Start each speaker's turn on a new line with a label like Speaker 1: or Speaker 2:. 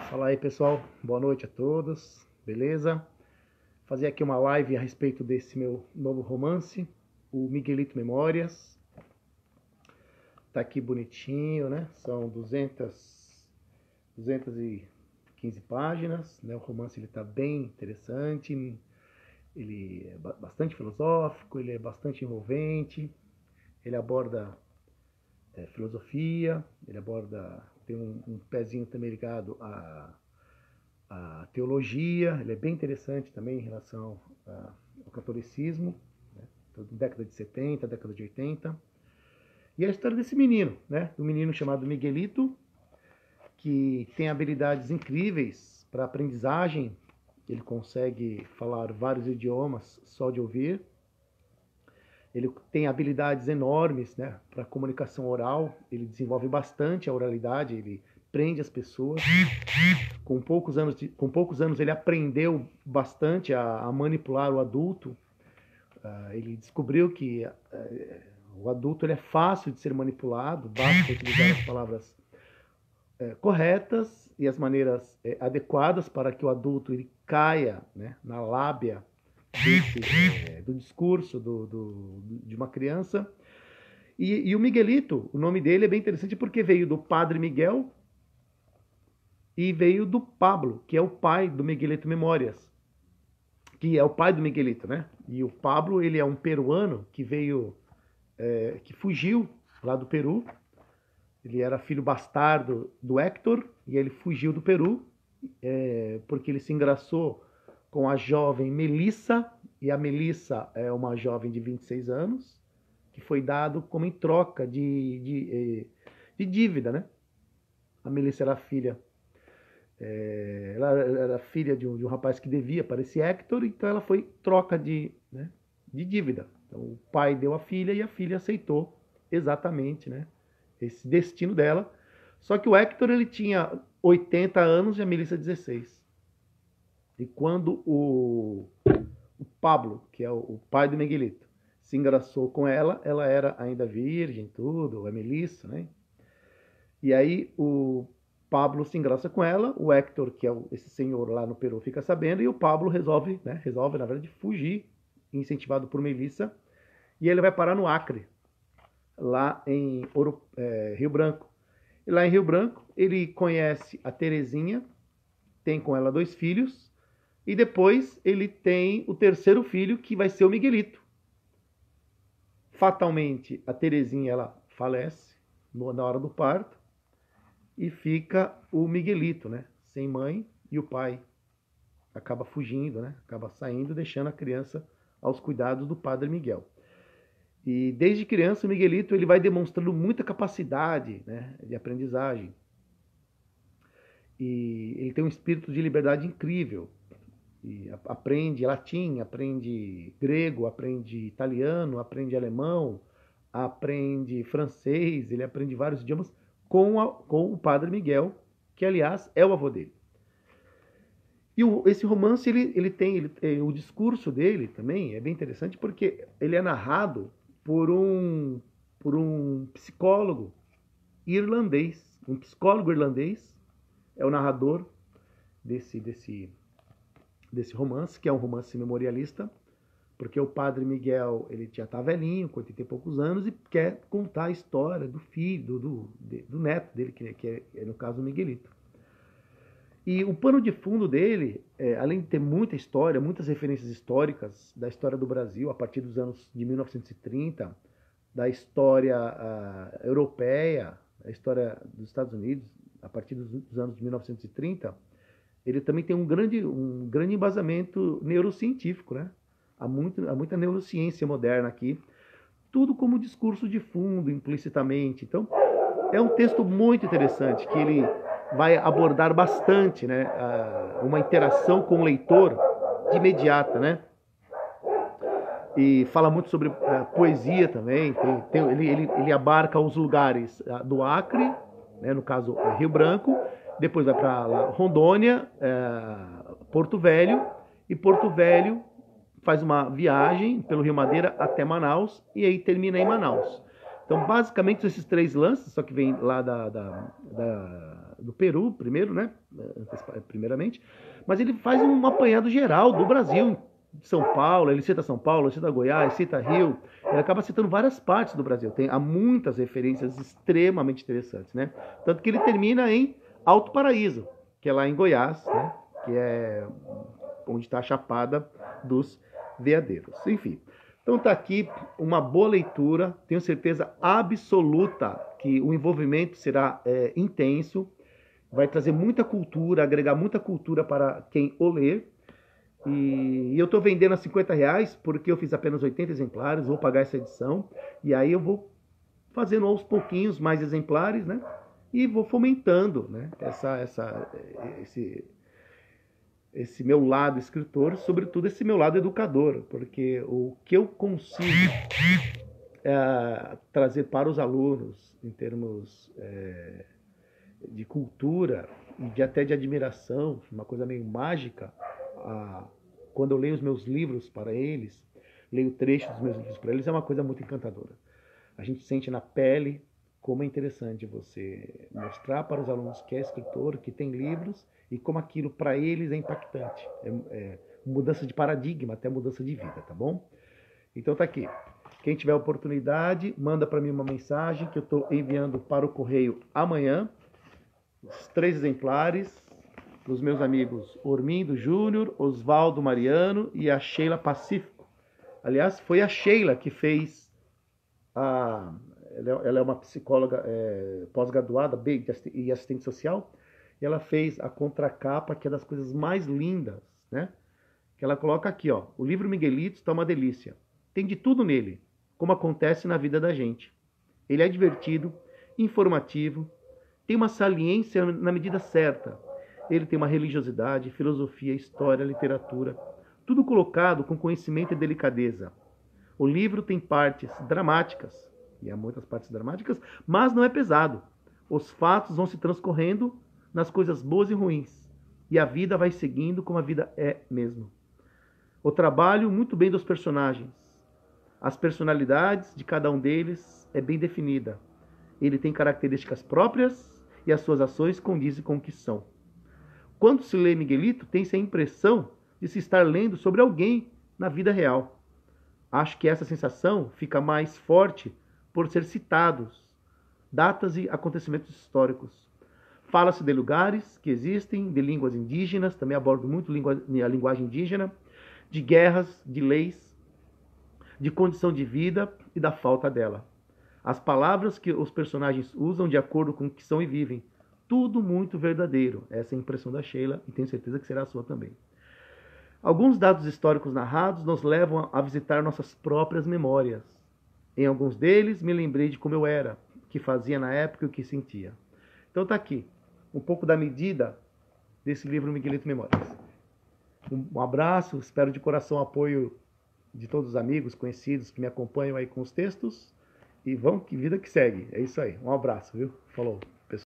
Speaker 1: Fala aí, pessoal, boa noite a todos, beleza? Fazer aqui uma live a respeito desse meu novo romance, o Miguelito Memórias. Tá aqui bonitinho, né? São 215 páginas, né? O romance ele tá bem interessante, ele é bastante filosófico, ele é bastante envolvente, ele aborda filosofia, ele aborda, tem um pezinho também ligado a teologia, ele é bem interessante também em relação ao catolicismo, né? Então, década de 70, década de 80. E a história desse menino, né? Um menino chamado Miguelito, que tem habilidades incríveis para aprendizagem, ele consegue falar vários idiomas só de ouvir. Ele tem habilidades enormes, né, para comunicação oral, ele desenvolve bastante a oralidade, ele prende as pessoas. Com poucos anos ele aprendeu bastante a manipular o adulto. Ele descobriu que o adulto ele é fácil de ser manipulado, basta utilizar as palavras corretas e as maneiras adequadas para que o adulto ele caia, né, na lábia do discurso de uma criança. E o Miguelito, o nome dele é bem interessante porque veio do Padre Miguel e veio do Pablo, que é o pai do Miguelito Memórias, que é o pai do Miguelito, né? E o Pablo, ele é um peruano que veio, que fugiu lá do Peru. Ele era filho bastardo do Héctor e ele fugiu do Peru porque ele se engraçou com a jovem Melissa, e a Melissa é uma jovem de 26 anos, que foi dado como em troca de dívida, né? A Melissa era filha ela era filha de um rapaz que devia para esse Héctor, então ela foi troca de dívida. Então o pai deu a filha e a filha aceitou exatamente, né, esse destino dela. Só que o Héctor ele tinha 80 anos e a Melissa 16. E quando o Pablo, que é o pai do Miguelito, se engraçou com ela, ela era ainda virgem, tudo, a Melissa, né? E aí o Pablo se engraça com ela, o Héctor, que é esse senhor lá no Peru, fica sabendo, e o Pablo resolve, né, na verdade, fugir, incentivado por Melissa, e ele vai parar no Acre, lá em Rio Branco. E lá em Rio Branco, ele conhece a Terezinha, tem com ela 2 filhos, e depois ele tem o terceiro filho, que vai ser o Miguelito. Fatalmente, a Terezinha ela falece na hora do parto, e fica o Miguelito, né, sem mãe, e o pai acaba fugindo, né, acaba saindo, deixando a criança aos cuidados do Padre Miguel. E desde criança o Miguelito ele vai demonstrando muita capacidade, né, de aprendizagem. E ele tem um espírito de liberdade incrível. E aprende latim, aprende grego, aprende italiano, aprende alemão, aprende francês, ele aprende vários idiomas com o Padre Miguel, que aliás é o avô dele. E esse romance o discurso dele também é bem interessante porque ele é narrado por um psicólogo irlandês, um psicólogo irlandês é o narrador desse romance, que é um romance memorialista, porque o Padre Miguel ele já está velhinho, com 80 e poucos anos, e quer contar a história do filho, do neto dele, que é no caso o Miguelito. E o pano de fundo dele, além de ter muita história, muitas referências históricas da história do Brasil, a partir dos anos de 1930, da história europeia, da história dos Estados Unidos, a partir dos anos de 1930, ele também tem um grande embasamento neurocientífico, né? Há muita neurociência moderna aqui, tudo como discurso de fundo, implicitamente. Então, é um texto muito interessante, que ele vai abordar bastante, né, uma interação com o leitor de imediata, né? E fala muito sobre poesia também. Ele abarca os lugares do Acre, né, no caso Rio Branco, depois vai para Rondônia, Porto Velho, e Porto Velho faz uma viagem pelo Rio Madeira até Manaus e aí termina em Manaus. Então, basicamente, esses 3 lances, só que vem lá do Peru, primeiro, né? Primeiramente. Mas ele faz um apanhado geral do Brasil, de São Paulo, ele cita São Paulo, cita Goiás, cita Rio, ele acaba citando várias partes do Brasil. Há muitas referências extremamente interessantes, né? Tanto que ele termina em Alto Paraíso, que é lá em Goiás, né? Que é onde está a Chapada dos Veadeiros. Enfim, então tá aqui uma boa leitura, tenho certeza absoluta que o envolvimento será intenso, vai trazer muita cultura, agregar muita cultura para quem o ler. E eu estou vendendo a R$50 porque eu fiz apenas 80 exemplares, vou pagar essa edição. E aí eu vou fazendo aos pouquinhos mais exemplares, né? E vou fomentando, né? Esse meu lado escritor, sobretudo esse meu lado educador. Porque o que eu consigo trazer para os alunos em termos de cultura e até de admiração, uma coisa meio mágica, quando eu leio os meus livros para eles, leio trechos dos meus livros para eles, é uma coisa muito encantadora. A gente sente na pele como é interessante você mostrar para os alunos que é escritor, que tem livros, e como aquilo para eles é impactante. É mudança de paradigma, até mudança de vida, tá bom? Então tá aqui. Quem tiver oportunidade, manda para mim uma mensagem que eu estou enviando para o correio amanhã. Os 3 exemplares dos meus amigos Ormindo Júnior, Oswaldo Mariano e a Sheila Pacífico. Aliás, foi a Sheila que fez ela é uma psicóloga pós-graduada e assistente social, e ela fez a contracapa, que é das coisas mais lindas, né? Que ela coloca aqui, ó, o livro Miguelito está uma delícia. Tem de tudo nele, como acontece na vida da gente. Ele é divertido, informativo, tem uma saliência na medida certa. Ele tem uma religiosidade, filosofia, história, literatura, tudo colocado com conhecimento e delicadeza. O livro tem partes dramáticas, e há muitas partes dramáticas, mas não é pesado. Os fatos vão se transcorrendo nas coisas boas e ruins, e a vida vai seguindo como a vida é mesmo. O trabalho muito bem dos personagens. As personalidades de cada um deles é bem definida. Ele tem características próprias e as suas ações condizem com o que são. Quando se lê Miguelito, tem-se a impressão de se estar lendo sobre alguém na vida real. Acho que essa sensação fica mais forte por ser citados datas e acontecimentos históricos. Fala-se de lugares que existem, de línguas indígenas, também abordo muito a linguagem indígena, de guerras, de leis, de condição de vida e da falta dela. As palavras que os personagens usam de acordo com o que são e vivem. Tudo muito verdadeiro. Essa é a impressão da Sheila e tenho certeza que será a sua também. Alguns dados históricos narrados nos levam a visitar nossas próprias memórias. Em alguns deles, me lembrei de como eu era, o que fazia na época e o que sentia. Então está aqui, um pouco da medida desse livro Miguelito Memórias. Um abraço, espero de coração o apoio de todos os amigos, conhecidos que me acompanham aí com os textos. E vamos, que vida que segue. É isso aí. Um abraço, viu? Falou.